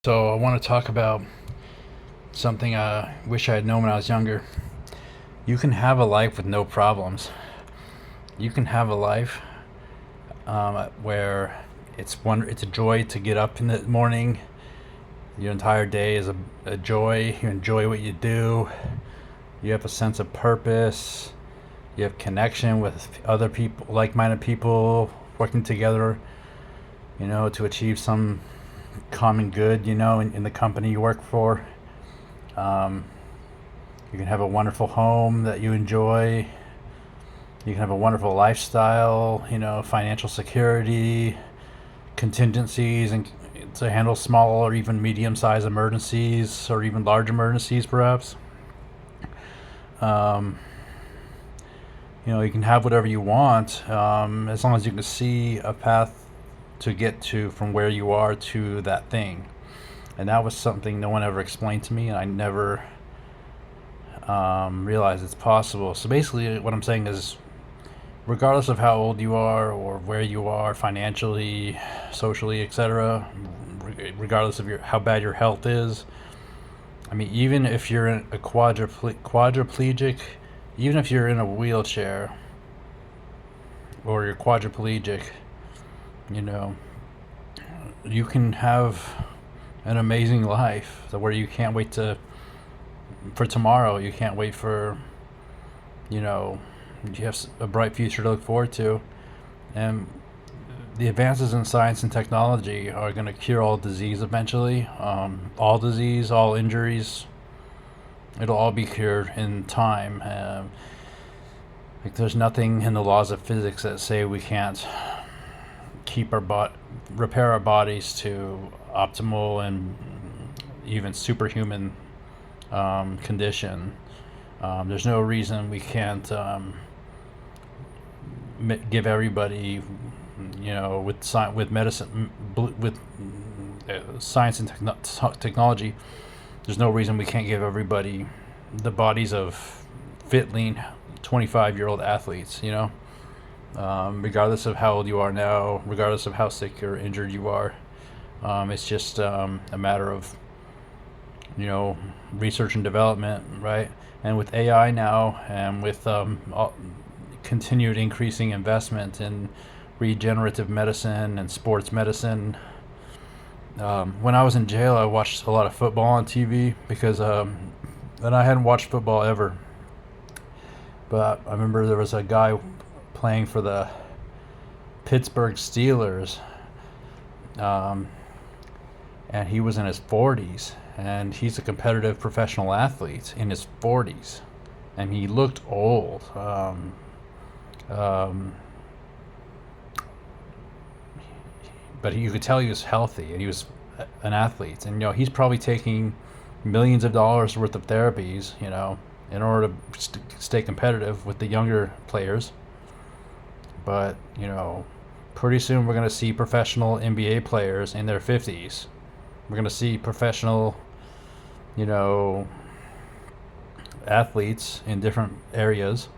So I want to talk about something I wish I had known when I was younger. You can have a life with no problems. You can have a life where it's a joy to get up in the morning. Your entire day is a joy. You enjoy what you do. You have a sense of purpose. You have connection with other people, like-minded people, working together, to achieve some common good, in the company you work for. Um, you can have a wonderful home that you enjoy. You can have a wonderful lifestyle, financial security, contingencies, and to handle small or even medium-sized emergencies or even large emergencies, perhaps. Um, you can have whatever you want, as long as you can see a path to get to from where you are to that thing. And that was something no one ever explained to me, and I never realized it's possible. So basically, what I'm saying is, regardless of how old you are or where you are financially, socially, etc., regardless of how bad your health is, I mean, even if you're a quadriplegic, even if you're in a wheelchair or you're quadriplegic, you know, you can have an amazing life where you can't wait for tomorrow. You can't wait for, you have a bright future to look forward to. And the advances in science and technology are going to cure all disease eventually. All disease, all injuries, it'll all be cured in time. Like, there's nothing in the laws of physics that say we can't repair our bodies to optimal and even superhuman condition. There's no reason we can't give everybody, with medicine, with science and technology. There's no reason we can't give everybody the bodies of fit, lean, 25-year-old athletes. Regardless of how old you are now, regardless of how sick or injured you are. It's just a matter of, research and development, right? And with AI now, and with continued increasing investment in regenerative medicine and sports medicine. When I was in jail, I watched a lot of football on TV because, and I hadn't watched football ever. But I remember there was a guy playing for the Pittsburgh Steelers, and he was in his 40s, and he's a competitive professional athlete in his 40s, and he looked old. But you could tell he was healthy, and he was an athlete, and he's probably taking millions of dollars worth of therapies, in order to stay competitive with the younger players. But pretty soon we're going to see professional NBA players in their 50s. We're going to see professional, athletes in different areas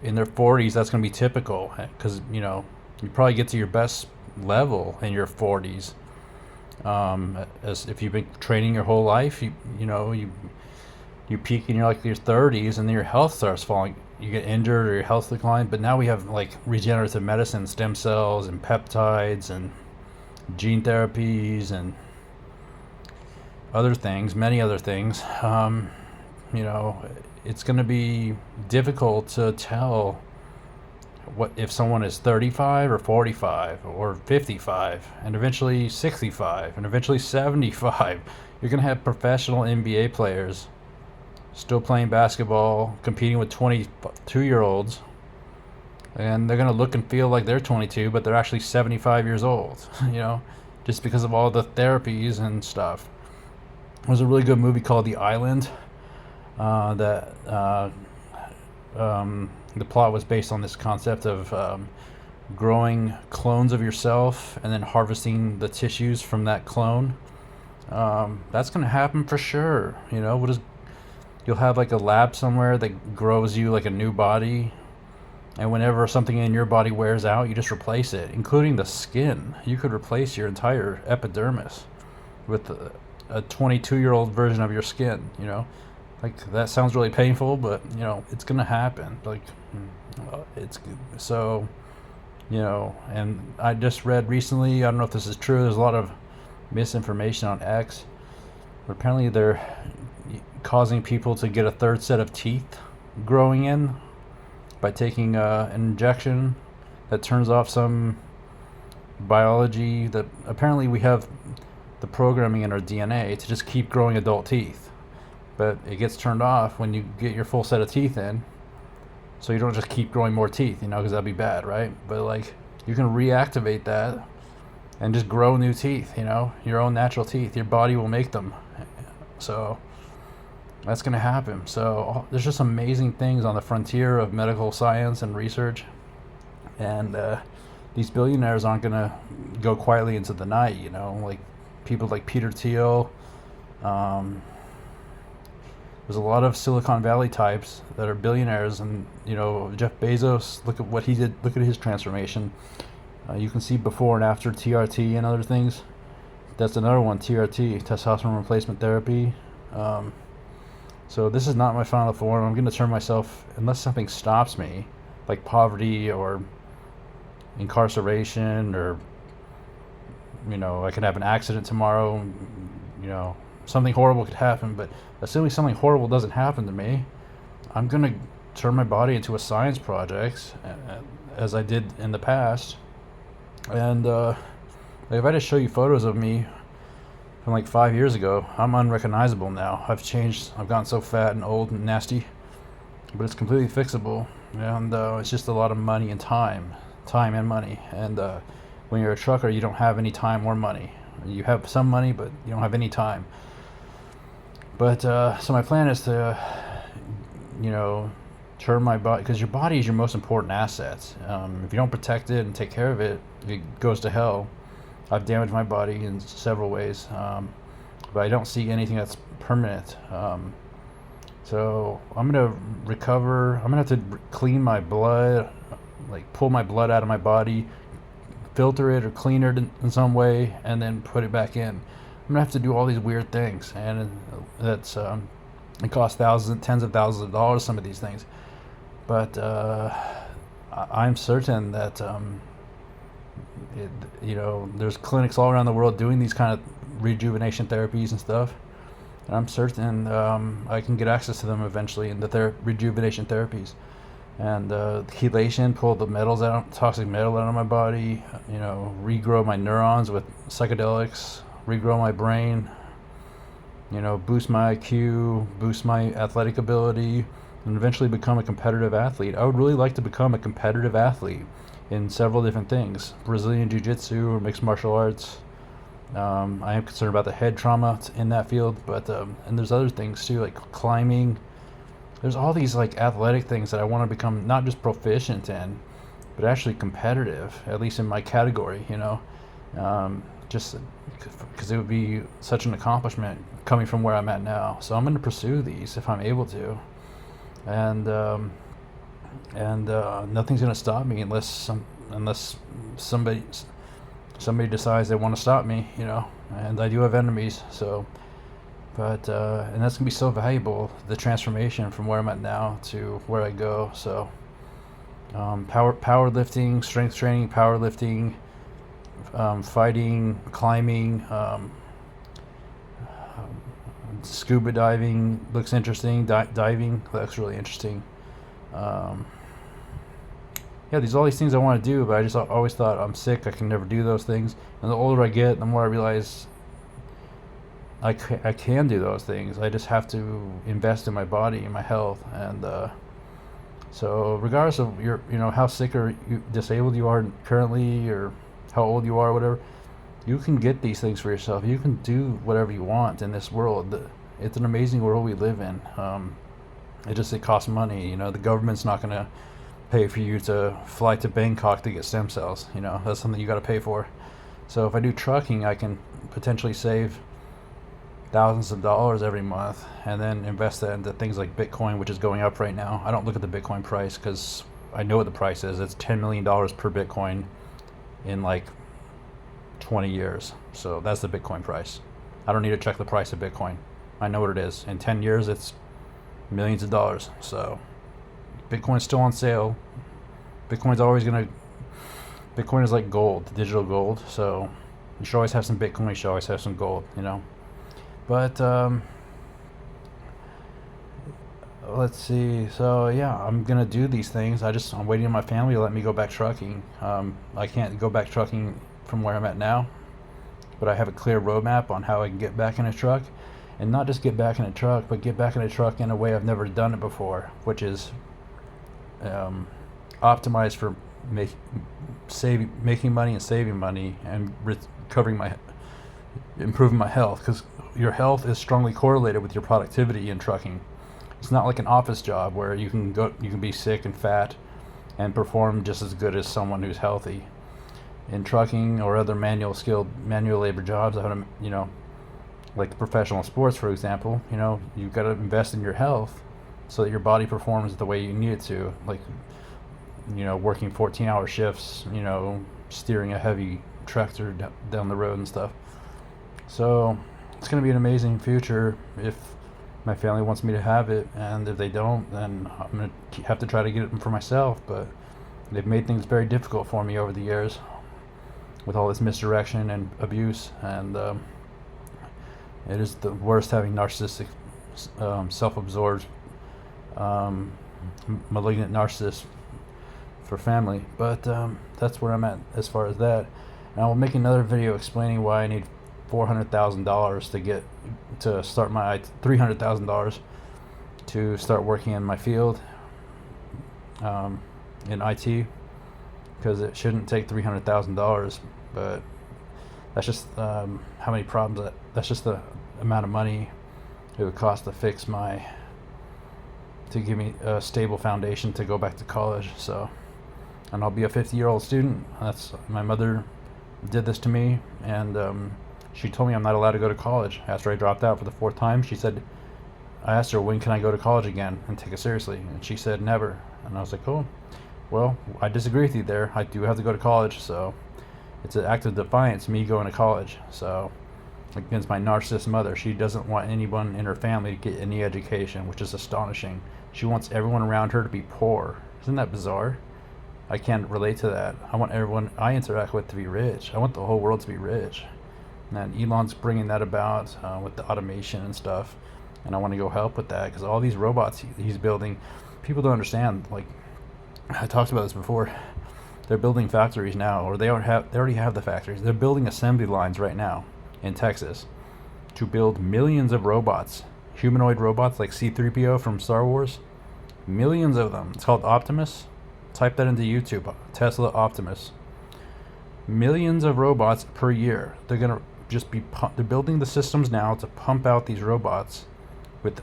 in their 40s. That's going to be typical because you probably get to your best level in your 40s. As if you've been training your whole life, you peak in your 30s, and then your health starts falling. You get injured or your health declines. But now we have regenerative medicine, stem cells, and peptides, and gene therapies, and other things, many other things. It's going to be difficult to tell what if someone is 35 or 45 or 55 and eventually 65 and eventually 75. You're going to have professional NBA players still playing basketball, competing with 22-year-olds, and they're going to look and feel like they're 22, but they're actually 75 years old, just because of all the therapies and stuff. There's a really good movie called The Island that the plot was based on this concept of growing clones of yourself and then harvesting the tissues from that clone. That's going to happen for sure. You'll have a lab somewhere that grows you a new body, and whenever something in your body wears out, you just replace it, including the skin. You could replace your entire epidermis. with a 22-year-old version of your skin, you know? Like, that sounds really painful, but, you know, it's gonna happen. Like, it's so, you know, and I just read recently, I don't know if this is true, there's a lot of misinformation on X, but apparently they're causing people to get a third set of teeth growing in by taking an injection that turns off some biology that apparently we have the programming in our DNA to just keep growing adult teeth, but it gets turned off when you get your full set of teeth in, so you don't just keep growing more teeth, you know, because that'd be bad, right? But like, you can reactivate that and just grow new teeth, you know, your own natural teeth. Your body will make them. So that's going to happen. So there's just amazing things on the frontier of medical science and research. And these billionaires aren't going to go quietly into the night, you know, like people like Peter Thiel. There's a lot of Silicon Valley types that are billionaires, and, you know, Jeff Bezos, look at what he did, look at his transformation. You can see before and after TRT and other things. That's another one, TRT, testosterone replacement therapy. So this is not my final form. I'm going to turn myself, unless something stops me, like poverty or incarceration, or, you know, I could have an accident tomorrow, you know, something horrible could happen. But assuming something horrible doesn't happen to me, I'm going to turn my body into a science project, as I did in the past. And if I just show you photos of me from like 5 years ago, I'm unrecognizable now. I've changed. I've gotten so fat and old and nasty, but it's completely fixable. And it's just a lot of money and time and money. And when you're a trucker, you don't have any time or money. You have some money, but you don't have any time. But so my plan is to, you know, turn my body, because your body is your most important asset. If you don't protect it and take care of it, it goes to hell. I've damaged my body in several ways, but I don't see anything that's permanent. So I'm gonna recover. I'm gonna have to clean my blood, like pull my blood out of my body, filter it or clean it in some way, and then put it back in. I'm gonna have to do all these weird things, and that's it costs thousands, tens of thousands of dollars, some of these things. But I'm certain that you know, there's clinics all around the world doing these kind of rejuvenation therapies and stuff, and I'm certain I can get access to them eventually in the rejuvenation therapies. And chelation, pull the metals out, toxic metal out of my body, you know, regrow my neurons with psychedelics, regrow my brain, you know, boost my IQ, boost my athletic ability, and eventually become a competitive athlete. I would really like to become a competitive athlete in several different things: Brazilian Jiu-Jitsu or mixed martial arts. I am concerned about the head trauma in that field, but and there's other things too, like climbing. There's all these like athletic things that I want to become not just proficient in, but actually competitive, at least in my category, you know. Just because it would be such an accomplishment coming from where I'm at now. So I'm going to pursue these if I'm able to, and nothing's going to stop me unless somebody decides they want to stop me, you know. And I do have enemies, so. But and that's gonna be so valuable, the transformation from where I'm at now to where I go. So powerlifting, strength training, powerlifting, fighting, climbing, scuba diving looks interesting. Diving looks really interesting. Yeah, all these things I want to do, but I just always thought I'm sick, I can never do those things. And the older I get, the more I realize I can do those things. I just have to invest in my body and my health. And so regardless of your, you know, how sick or disabled you are currently, or how old you are, or whatever, you can get these things for yourself. You can do whatever you want in this world. It's an amazing world we live in. It costs money. You know, the government's not going to pay for you to fly to Bangkok to get stem cells. You know, that's something you got to pay for. So if I do trucking, I can potentially save thousands of dollars every month, and then invest that into things like Bitcoin, which is going up right now. I don't look at the Bitcoin price because I know what the price is. It's $10 million per Bitcoin in like 20 years. So that's the Bitcoin price. I don't need to check the price of Bitcoin. I know what it is. In 10 years, it's millions of dollars. So Bitcoin is still on sale. Bitcoin's always going to, Bitcoin is like gold, digital gold. So you should always have some Bitcoin, you should always have some gold, you know. But let's see. So yeah, I'm gonna do these things. I'm waiting on my family to let me go back trucking. I can't go back trucking from where I'm at now, but I have a clear roadmap on how I can get back in a truck, and not just get back in a truck, but get back in a truck in a way I've never done it before, which is optimized for making money and saving money and improving my health, because your health is strongly correlated with your productivity in trucking. It's not like an office job where you can be sick and fat and perform just as good as someone who's healthy. In trucking or other manual labor jobs, like professional sports, for example, you've got to invest in your health so that your body performs the way you need it to. Like, working 14-hour shifts, steering a heavy tractor down the road and stuff. So it's going to be an amazing future if my family wants me to have it, and if they don't, then I'm going to have to try to get it for myself. But they've made things very difficult for me over the years with all this misdirection and abuse, and it is the worst having narcissistic, self-absorbed, malignant narcissists for family. But that's where I'm at as far as that. And I'll make another video explaining why I need $400,000 to start my $300,000 to start working in my field, in IT, because it shouldn't take $300,000, but that's just how many problems that's just the amount of money it would cost to give me a stable foundation to go back to college. So, and I'll be a 50-year-old student. My mother did this to me, and she told me I'm not allowed to go to college. After I dropped out for the 4th time, I asked her, when can I go to college again and take it seriously? And she said, never. And I was like, oh, well, I disagree with you there. I do have to go to college, so it's an act of defiance, me going to college. So, against my narcissist mother, she doesn't want anyone in her family to get any education, which is astonishing. She wants everyone around her to be poor. Isn't that bizarre? I can't relate to that. I want everyone I interact with to be rich. I want the whole world to be rich. And Elon's bringing that about with the automation and stuff, and I want to go help with that, because all these robots he's building, people don't understand. Like, I talked about this before. They're building factories now, or they already have the factories. They're building assembly lines right now in Texas to build millions of robots, humanoid robots like C-3PO from Star Wars. Millions of them. It's called Optimus. Type that into YouTube. Tesla Optimus. Millions of robots per year. They're gonna they're building the systems now to pump out these robots with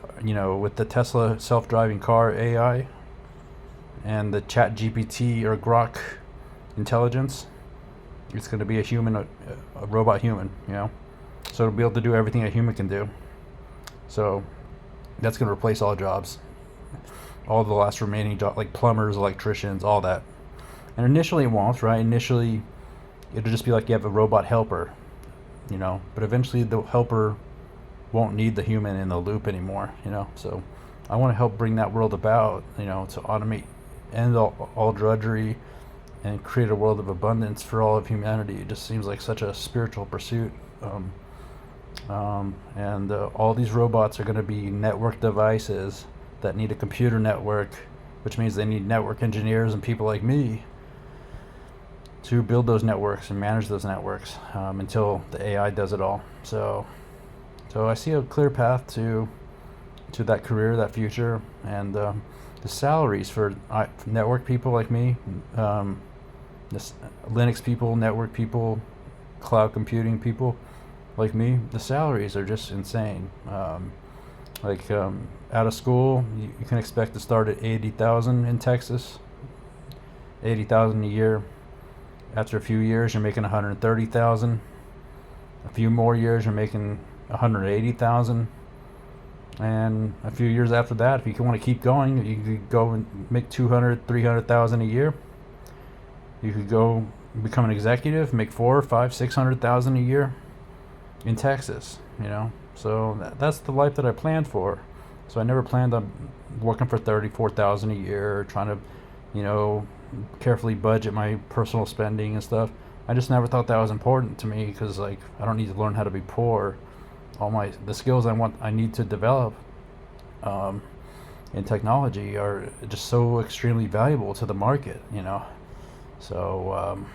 the Tesla self-driving car AI and the ChatGPT or Grok intelligence. It's going to be a robot human, so it'll be able to do everything a human can do. So that's going to replace all jobs, all the last remaining jobs, like plumbers, electricians, all that. And initially it won't, right? Initially it'll just be like you have a robot helper, but eventually the helper won't need the human in the loop anymore, So I want to help bring that world about, to automate, end all drudgery, and create a world of abundance for all of humanity. It just seems like such a spiritual pursuit. And all these robots are going to be network devices that need a computer network, which means they need network engineers and people like me to build those networks and manage those networks until the AI does it all. So I see a clear path to that career, that future, and the salaries for network people like me, Linux people, network people, cloud computing people like me, the salaries are just insane. Out of school, you can expect to start at $80,000 in Texas, $80,000 a year. After a few years, you're making $130,000. A few more years, you're making $180,000. And a few years after that, if you want to keep going, you could go and make $200,000, $300,000 a year. You could go become an executive, make $400,000, $500,000, $600,000 a year. in Texas, you know. So that's the life that I planned for. So I never planned on working for 34,000 a year, trying to, you know, carefully budget my personal spending and stuff. I just never thought that was important to me because like I don't need to learn how to be poor. All the skills I need to develop um, in technology are just so extremely valuable to the market, you know. So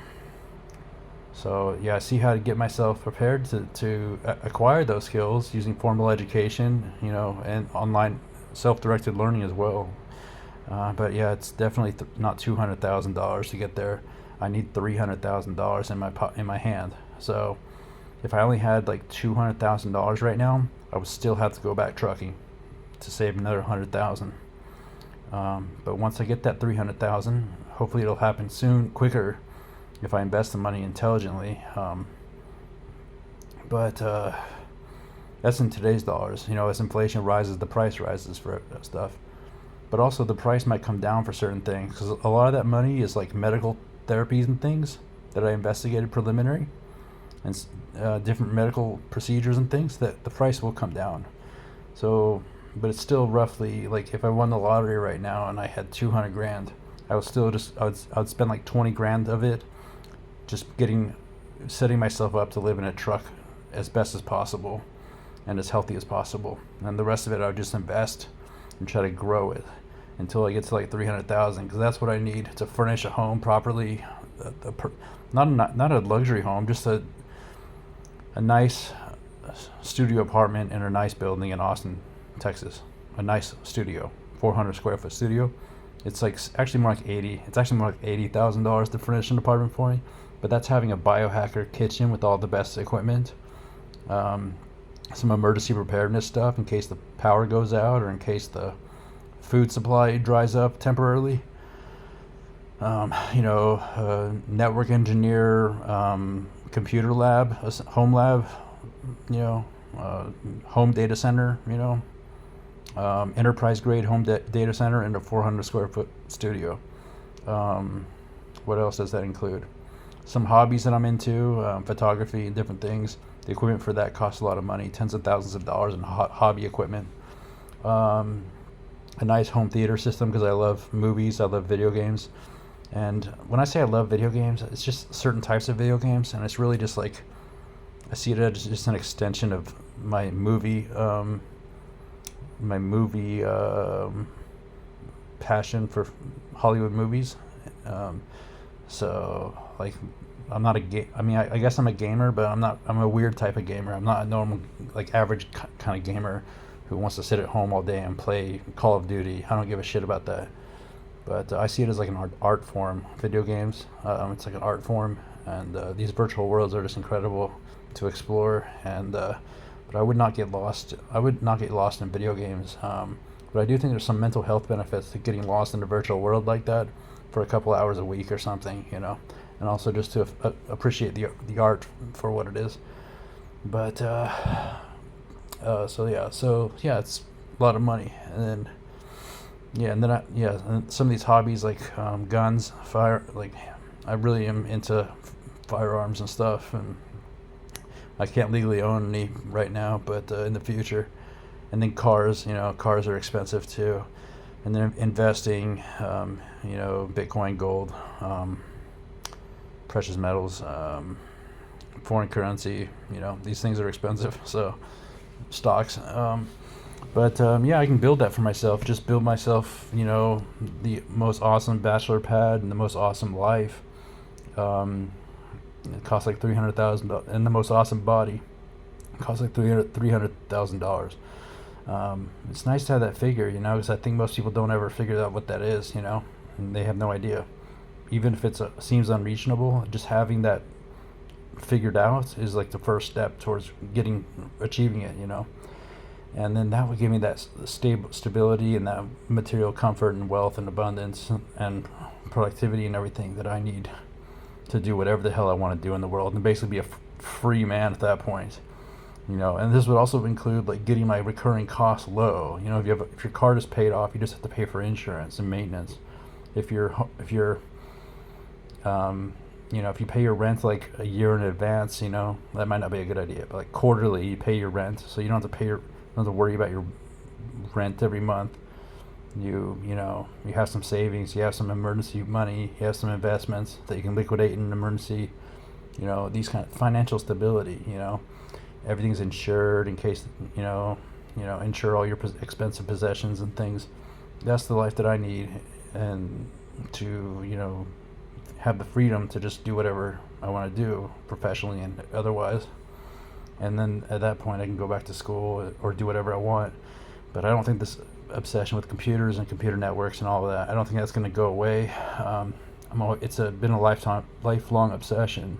so yeah, I see how to get myself prepared to acquire those skills using formal education, you know, and online self-directed learning as well. But yeah, it's definitely not $200,000 to get there. I need $300,000 in my hand. So if I only had like $200,000 right now, I would still have to go back trucking to save another 100,000. But once I get that 300,000, hopefully it'll happen soon, quicker, if I invest the money intelligently. But that's in today's dollars. You know, as inflation rises, the price rises for stuff. But also the price might come down for certain things because a lot of that money is like medical therapies and things that I investigated preliminary, and different medical procedures and things that the price will come down. So, but it's still roughly like if I won the lottery right now and I had 200 grand, I would still I would spend like 20 grand of it just setting myself up to live in a truck as best as possible and as healthy as possible. And the rest of it I would just invest and try to grow it until I get to like 300,000, because that's what I need to furnish a home properly. Not a luxury home, just a nice studio apartment in a nice building in Austin, Texas. A nice studio, 400 square foot studio. It's like actually more like 80. It's actually more like $80,000 to furnish an apartment for me. But that's having a biohacker kitchen with all the best equipment, some emergency preparedness stuff in case the power goes out or in case the food supply dries up temporarily. You know, network engineer, computer lab, home lab, you know, home data center, you know, enterprise grade home data center in a 400 square foot studio. What else does that include? Some hobbies that I'm into, photography and different things. The equipment for that costs a lot of money, tens of thousands of dollars in hobby equipment. A nice home theater system because I love movies, I love video games. And when I say I love video games, it's just certain types of video games, and it's really just like I see it as just an extension of my movie passion for Hollywood movies. So like I'm not I guess I'm a gamer, but I'm a weird type of gamer. I'm not a normal like average kind of gamer who wants to sit at home all day and play Call of Duty. I don't give a shit about that. But I see it as like an art form. Video games, it's like an art form, and these virtual worlds are just incredible to explore. And but I would not get lost. I would not get lost in video games. But I do think there's some mental health benefits to getting lost in a virtual world like that for a couple hours a week or something, you know, and also just to appreciate the art for what it is. But so yeah, it's a lot of money, and then. Yeah, and then and some of these hobbies like guns, fire, like I really am into firearms and stuff, and I can't legally own any right now, but in the future. And then cars, you know, cars are expensive too. And then investing, you know, Bitcoin, gold, precious metals, foreign currency, you know, these things are expensive, so stocks. But yeah, I can build that for myself. Just build myself, you know, the most awesome bachelor pad and the most awesome life. It costs like $300,000, and the most awesome body costs like $300,000. It's nice to have that figure, you know, because I think most people don't ever figure out what that is, you know, and they have no idea. Even if it seems unreachable, just having that figured out is like the first step towards achieving it, you know. And then that would give me that stability and that material comfort and wealth and abundance and productivity and everything that I need to do whatever the hell I want to do in the world, and basically be a free man at that point, you know. And this would also include like getting my recurring costs low. You know, if your car is paid off, you just have to pay for insurance and maintenance. If your if you pay your rent like a year in advance, that might not be a good idea. But like quarterly, you pay your rent, so you don't have to don't have to worry about your rent every month. You have some savings, you have some emergency money, you have some investments that you can liquidate in an emergency. These kind of financial stability. Everything's insured in case insure all your expensive possessions and things. That's the life that I need, and to have the freedom to just do whatever I want to do professionally and otherwise. And then at that point, I can go back to school or do whatever I want. But I don't think this obsession with computers and computer networks and all of that, I don't think that's going to go away. It's been a lifelong obsession,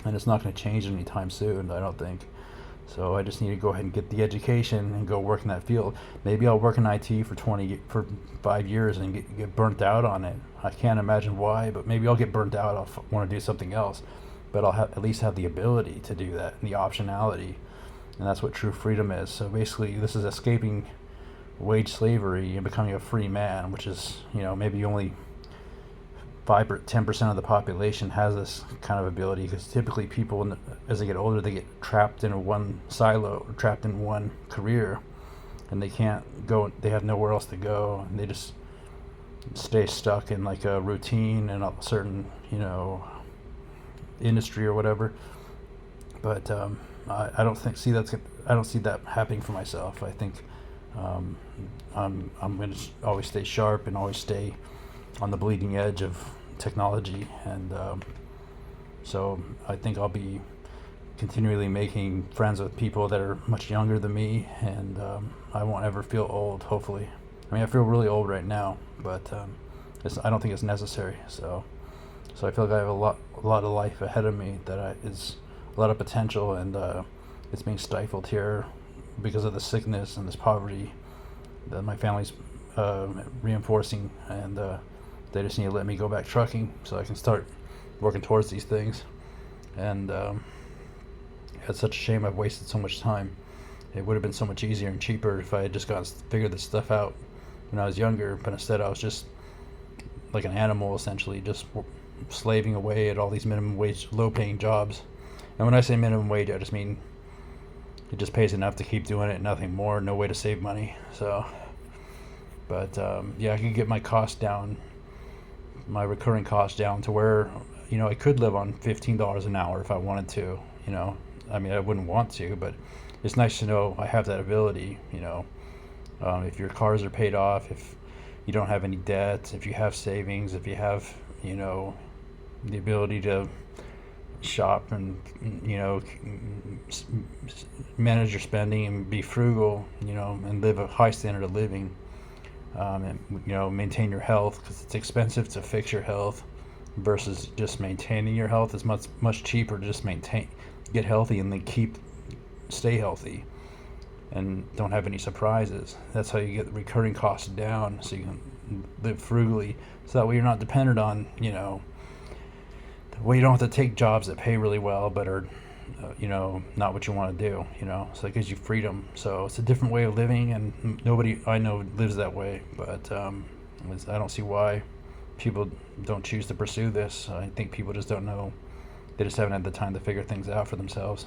and it's not going to change anytime soon, I don't think. So I just need to go ahead and get the education and go work in that field. Maybe I'll work in IT for 5 years and get burnt out on it. I can't imagine why, but maybe I'll get burnt out. I'll want to do something else, but I'll at least have the ability to do that and the optionality, and that's what true freedom is. So basically, this is escaping wage slavery and becoming a free man, which is maybe only 5 or 10% of the population has this kind of ability, because typically people, as they get older, they get trapped in one silo, trapped in one career, and they can't go. They have nowhere else to go, and they just stay stuck in like a routine and a certain industry or whatever. But I don't see that happening for myself. I think I'm going to always stay sharp and always stay on the bleeding edge of technology, and so I think I'll be continually making friends with people that are much younger than me, and I won't ever feel old, hopefully. I mean, I feel really old right now, but I don't think it's necessary. So I feel like I have a lot of life ahead of me that is a lot of potential, and it's being stifled here because of the sickness and this poverty that my family's reinforcing, and they just need to let me go back trucking so I can start working towards these things. And it's such a shame I've wasted so much time. It would have been so much easier and cheaper if I had just figured this stuff out when I was younger, but instead I was just like an animal, essentially, just slaving away at all these minimum wage, low-paying jobs. And when I say minimum wage, I just mean it just pays enough to keep doing it, nothing more, no way to save money. So, but I could get my cost down, my recurring cost down to where I could live on $15 an hour if I wanted to. I mean, I wouldn't want to, but it's nice to know I have that ability. If your cars are paid off, if you don't have any debt, if you have savings, if you have the ability to shop and manage your spending and be frugal, and live a high standard of living, and maintain your health, because it's expensive to fix your health versus just maintaining your health. It's much cheaper to just get healthy and then stay healthy and don't have any surprises. That's how you get the recurring costs down, so you can live frugally, so that way you're not dependent on well, you don't have to take jobs that pay really well but are not what you want to do, so it gives you freedom. So it's a different way of living, and nobody I know lives that way, but I don't see why people don't choose to pursue this. I think people just don't know. They just haven't had the time to figure things out for themselves.